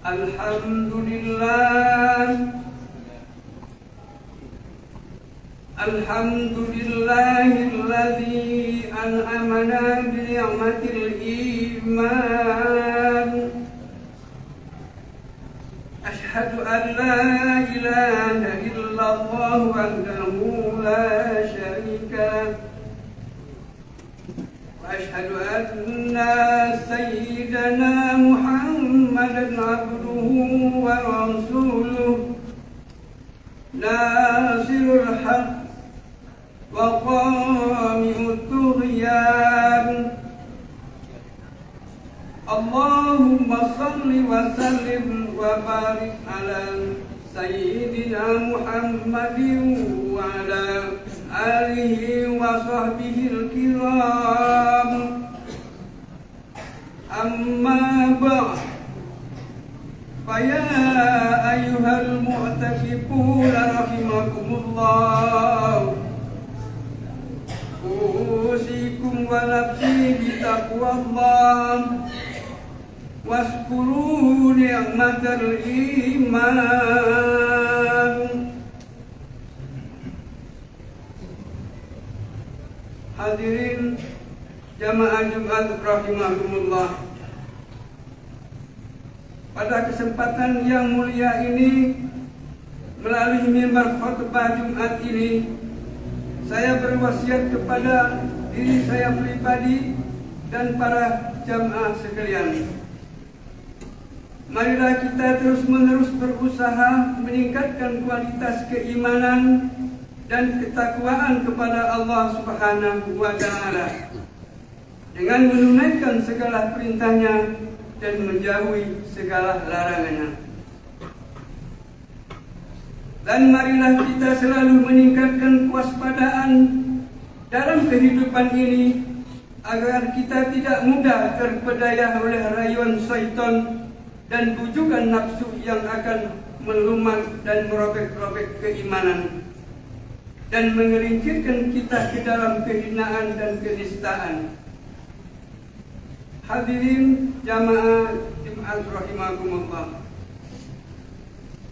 Alhamdulillahilladzi an'amana bi ni'matil iman. Asyhadu an la ilaha illallah wahdahu la syarika lah. Wa asyhadu anna sayyidana Muhammadan abduhu wa rasuluh. Nasirul haq wa qami'ut tughyan. Allahumma salli wa sallim wa barik ala sayyidina Muhammadin wa ala alihi wa sahbihi al-kiram. Amma ba'd, faya ayyuhal mu'takifuna rahimakumullah, usikum wa nafsi bitaqwallah, waskuru ni'matal iman. Hadirin jamaah Jumat rahimakumullah, pada kesempatan yang mulia ini, melalui mimbar khutbah Jumat ini, saya berwasiat kepada diri saya pribadi dan para jamaah sekalian. Marilah kita terus-menerus berusaha meningkatkan kualitas keimanan dan ketakwaan kepada Allah Subhanahu wa Ta'ala dengan menunaikan segala perintahnya dan menjauhi segala larangannya. Dan marilah kita selalu meningkatkan kewaspadaan dalam kehidupan ini agar kita tidak mudah terpedaya oleh rayuan syaitan dan bujukan nafsu yang akan melumat dan merobek-robek keimanan dan mengelincirkan kita ke dalam kehinaan dan kenistaan. Hadirin jamaah Jumat rahimakumullah,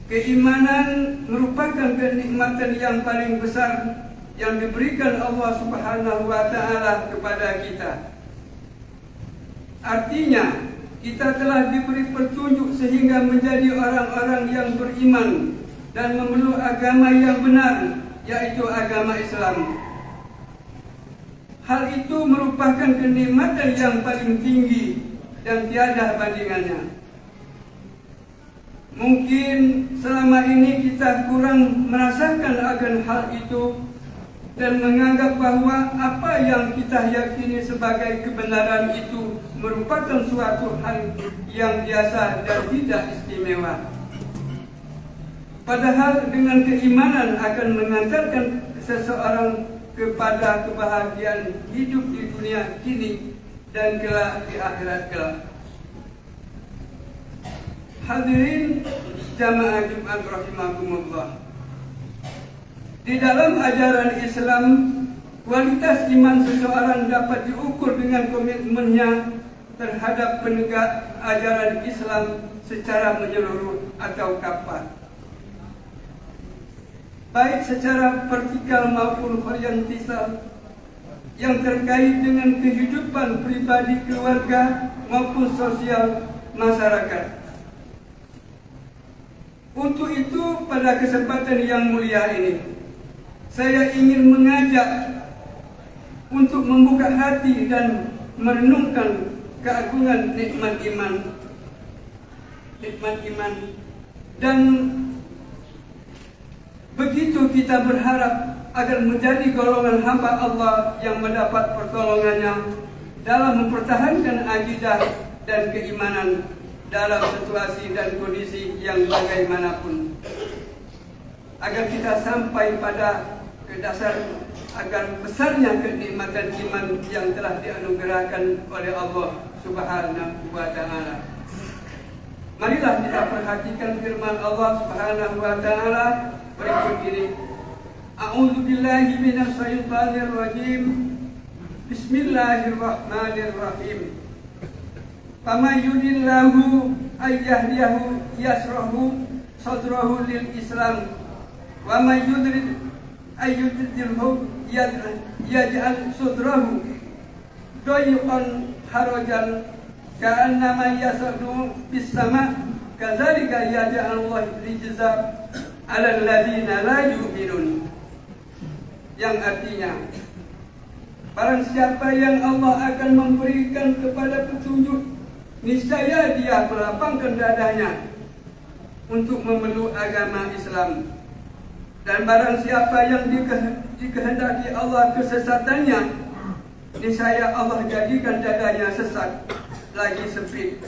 keimanan merupakan kenikmatan yang paling besar yang diberikan Allah Subhanahu wa Ta'ala kepada kita. Artinya, kita telah diberi petunjuk sehingga menjadi orang-orang yang beriman dan memeluk agama yang benar, yaitu agama Islam. Hal itu merupakan kenikmatan yang paling tinggi dan tiada bandingannya. Mungkin selama ini kita kurang merasakan akan hal itu dan menganggap bahwa apa yang kita yakini sebagai kebenaran itu merupakan suatu hal yang biasa dan tidak istimewa. Padahal dengan keimanan akan mengantarkan seseorang kepada kebahagiaan hidup di dunia kini dan kelak di akhirat kelak. Hadirin jamaah Jumat rahimakumullah, di dalam ajaran Islam, kualitas iman seseorang dapat diukur dengan komitmennya terhadap penegak ajaran Islam secara menyeluruh atau kafah, baik secara vertikal maupun horizontal, yang terkait dengan kehidupan pribadi, keluarga maupun sosial masyarakat. Untuk itu, pada kesempatan yang mulia ini, saya ingin mengajak untuk membuka hati dan merenungkan keagungan nikmat iman. Dan begitu kita berharap agar menjadi golongan hamba Allah yang mendapat pertolongannya dalam mempertahankan akidah dan keimanan dalam situasi dan kondisi yang bagaimanapun, agar kita sampai pada ke dasar agar besarnya kenikmatan iman yang telah dianugerahkan oleh Allah Subhanahu wa Ta'ala. Marilah kita perhatikan firman Allah Subhanahu wa Ta'ala berikut ini. A'udzubillahi minasyaitonir rajim. Bismillahirrahmanirrahim. Faman yuridillahu ayyahdiyahu yasrahu sadrahu lil Islam wa may yudrid ayyudilhu yaj'al sadrahu doyukan harajan ka'annama yasadu bis sama kadzalika yaj'al Allah rijza 'alal ladzina la yu'minun. Yang artinya, barang siapa yang Allah akan memberikan kepada petunjuk, niscaya dia melapangkan dadanya untuk memeluk agama Islam. Dan barang siapa yang dikehendaki Allah kesesatannya, niscaya Allah jadikan dadanya sesat lagi sempit,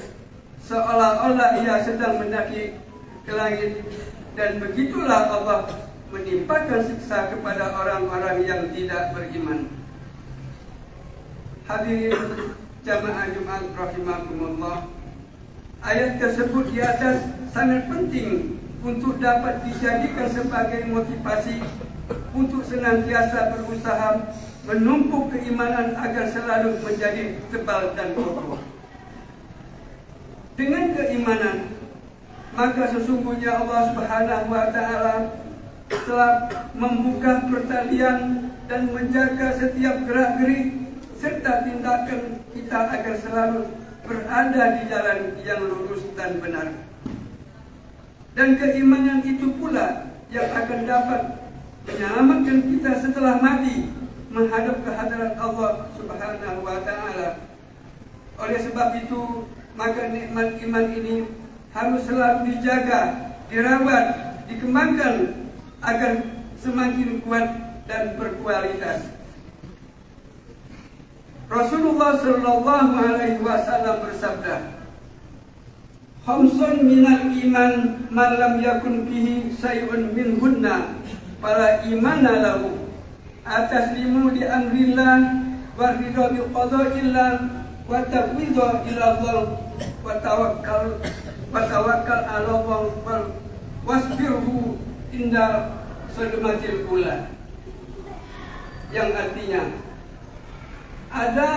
seolah-olah ia sedang mendaki ke langit. Dan begitulah Allah menimpakan siksa kepada orang-orang yang tidak beriman. Hadirin jamaah Jumat rahimakumullah, ayat tersebut di atas sangat penting untuk dapat dijadikan sebagai motivasi untuk senantiasa berusaha menumpuk keimanan agar selalu menjadi tebal dan kokoh. Dengan keimanan, maka sesungguhnya Allah Subhanahu wa Ta'ala telah membuka pertalian dan menjaga setiap gerak-gerik serta tindakan kita agar selalu berada di jalan yang lurus dan benar. Dan keimanan itu pula yang akan dapat menyelamatkan kita setelah mati menghadap kehadirat Allah Subhanahu wa Ta'ala. Oleh sebab itu, maka nikmat iman ini harus selalu dijaga, dirawat, dikembangkan agar semakin kuat dan berkualitas. Rasulullah sallallahu alaihi wasallam bersabda, "Khamsun minal iman man lam yakun fihi syai'un minhunna fala imana lahu. Ataslimu li amrillah wa ridha bi qada'illah wa taqwidu ila Allah wa tawakkal 'ala Allah wasbirhu inda sadmatil ula." Yang artinya, ada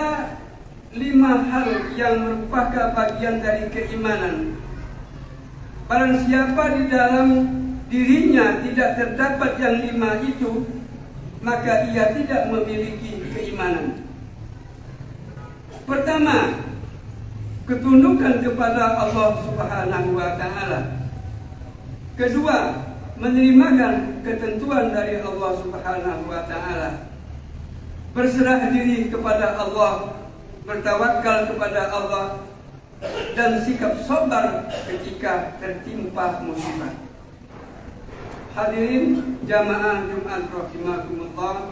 5 hal yang merupakan bagian dari keimanan. Barang siapa di dalam dirinya tidak terdapat yang 5 itu, maka ia tidak memiliki keimanan. Pertama, ketundukan kepada Allah Subhanahu wa Ta'ala. Kedua, menerimakan ketentuan dari Allah Subhanahu wa Ta'ala. Berserah diri kepada Allah, bertawakal kepada Allah, dan sikap sabar ketika tertimpa musibah. Hadirin jamaah Jumat rahimakumullah,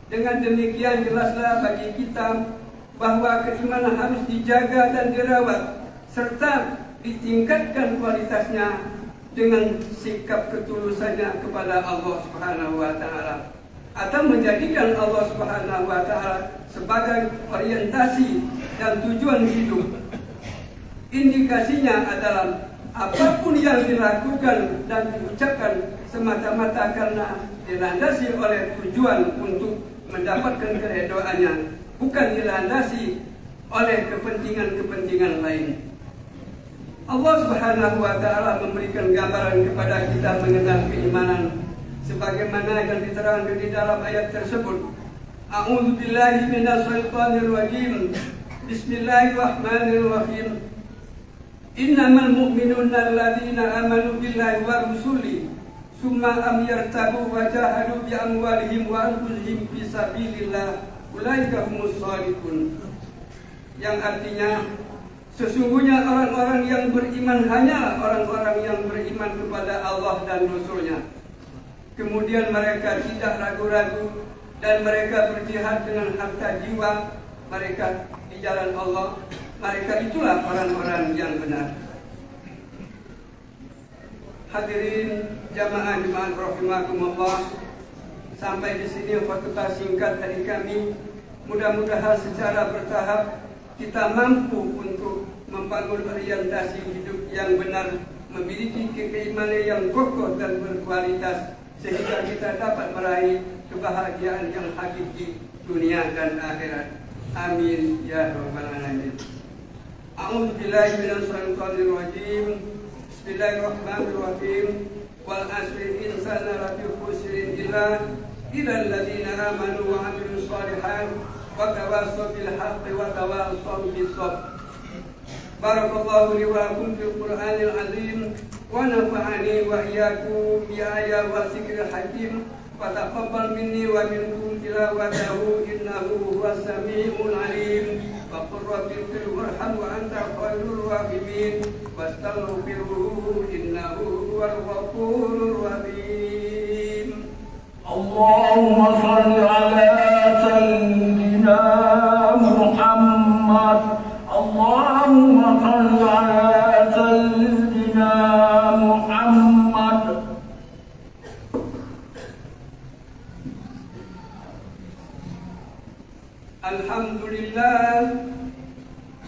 dengan demikian jelaslah bagi kita bahwa keimanan harus dijaga dan dirawat serta ditingkatkan kualitasnya dengan sikap ketulusannya kepada Allah Subhanahu wa Ta'ala, atau menjadikan Allah Subhanahu wa Ta'ala sebagai orientasi dan tujuan hidup. Indikasinya adalah apapun yang dilakukan dan diucapkan semata-mata karena dilandasi oleh tujuan untuk mendapatkan keridhaannya, bukan dilandasi oleh kepentingan-kepentingan lain. Allah Subhanahu wa Ta'ala memberikan gambaran kepada kita mengenal keimanan sebagaimana yang diterangkan di dalam ayat tersebut. A'udzu billahi minasyaitonir rajim. Bismillahirrahmanirrahim. Innamal mu'minuna alladzina amanu billahi wa rusuli summa am yartabu wa jahadu bi amwalihim wa anfusihim fi sabilillah ulaika humus shadiqun. Yang artinya, sesungguhnya orang-orang yang beriman hanyalah orang-orang yang beriman kepada Allah dan Rasul-Nya. Kemudian mereka tidak ragu-ragu dan mereka berjihad dengan harta jiwa mereka di jalan Allah. Mereka itulah orang-orang yang benar. Hadirin jamaah Jumat rahimakumullah, sampai di sini khutbah singkat dari kami. Mudah-mudahan secara bertahap kita mampu untuk membangun orientasi hidup yang benar, memiliki keimanan yang kokoh dan berkualitas, sehingga kita dapat meraih kebahagiaan yang hakiki dunia dan akhirat. Amin ya rabbal alamin. A'udzu billahi minasyaitonir rajim. Bismillahirrahmanirrahim. Wal asri insana lafi khusrin illa alladziina aamanu wa 'amilus shalihaat wa tawassaw bil haqqi wa tawassaw bis sabr. Barakallahu li wa lakum fil Qur'anil azim wa nafa'ani wa iyyakum bi ayatin wa dzikril hakim. Wa taqabbal minni wa minkum tilawatahu innahu huwas samii'ul 'aliim. Wa qur rabbi ighfir warham wa anta khairur rahimin. Wastaghfirhu innahu huwal ghafurur rahim. Allahumma shalli ala sayyidina Muhammad. Allahumma shalli ala sayyidina Muhammad.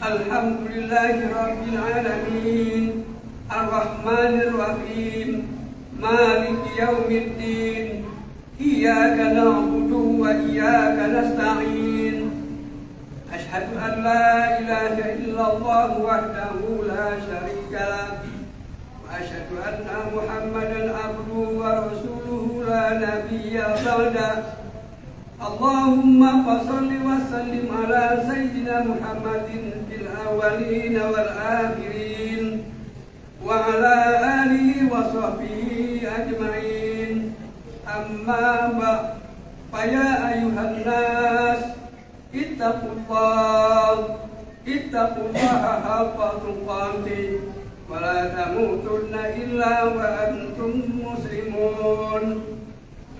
Alhamdulillahi rabbil alamin. Ar-Rahmanir Rahim. Maliki yaumiddin. Iyyaka na'budu wa iyyaka nasta'in. Ashhadu an la ilaha illallah wahdahu la syarika lah. Wa asyhadu anna Muhammadan abduhu wa rasuluhu la nabiyya ba'da. Allahumma salli wa sallim ala sayyidina Muhammadin fil awwalin wal akhirin wa ala alihi wa sahbihi ajma'in. Amma ba'd. Fa ya ayyuhan nas ittaqullaha haqqa tuqatih wa la tamutunna illa wa antum muslimun.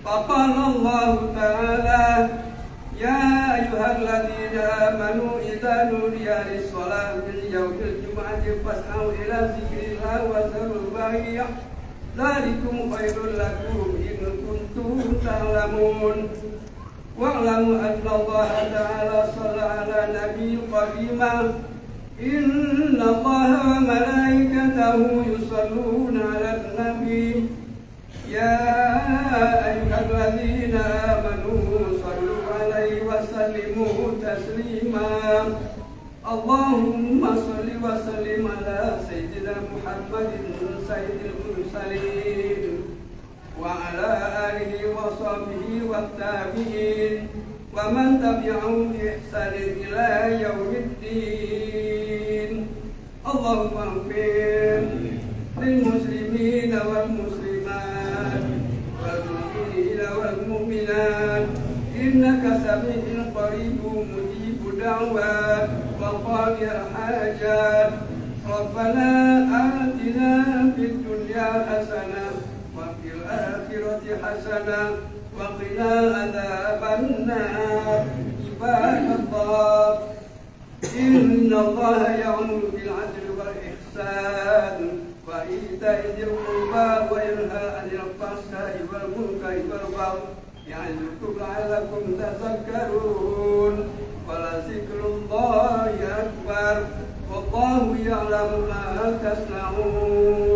Faqala Allah Ta'ala ya ayyuhalladzina amanu idza nudiya lis-shalati min yawmil jum'ati fas'au ila dzikrillah wa dzarul bai'. Dzalikum khairul lakum in kuntum ta'lamun. Wa'lamu anna Allah Ta'ala shalla 'ala nabiyil qadimah. Inna Allah wa malaikatahu yusalluna 'alan nabi. Ya ayyuhalladzina amanu sallu 'alaihi wa sallimu taslima. Allahumma salli wa sallim ala sayyidina Muhammadin sayyidil mursalin wa ala alihi wa sahbihi wat tabi'in wa man tabi'ahum bi ihsanin ila yaumiddin. Allahumma ighfir lil muslimina wal muslimat wal mu'minina wal mu'minat innaka sami'un qaribun mujibud da'wat wa qadil hajat. Rabbana atina fid dunya hasanah wa fil akhirati hasanah wa qina adzabannar. Ibadallah, inna Allah ya'muru bil 'adli wal ihsan wa ita'i dzil qurba wa yanha 'anil fahsya'i wal munkari wal baghi ya'idukum la'allakum tadhakkarun. Wa dzikrullahi akbar wallahu ya'lamu ma tasna'un.